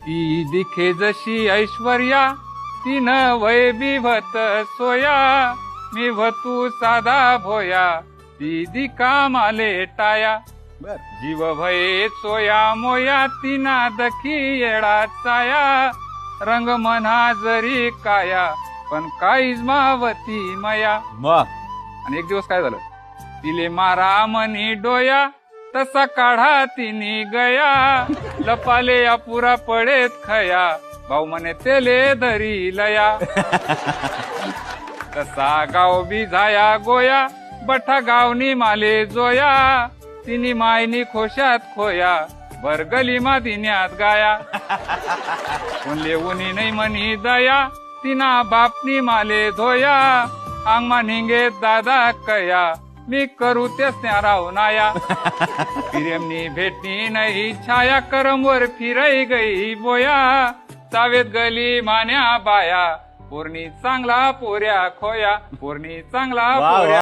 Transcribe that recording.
ती दिखे जशी ऐश्वर्या तिनं वय बिभत सोया मी वतू साधा भोया ती दिका माले टाया बर जीव भये सोया मोया तिना दखी येडा चाया रंग मना जरी काया पण काहीच मावती मया. मग आणि एक दिवस काय झालं, तिले मारा मनी डोया तसा काढा तिनी गया लपाले अपुरा पडेत खया भाऊ म्हणे तेले दरी लया. तसा गाव बी झाया गोया बठा गावनी माले जोया तिनी मायनी खोशात खोया भरगली मा दिन्यात गाया. कोणले उनी नाही मनी दया तिना बापनी माले धोया आंगमा निंगे दादा कया मी करू तेच राव नाया. प्रेमनी भेटनी नाही छाया करमवर फिराई गई बोया चावेत गली मान्या बाया पोरणी चांगला पोऱ्या खोया पोरणी चांगला वा, वा. पोऱ्या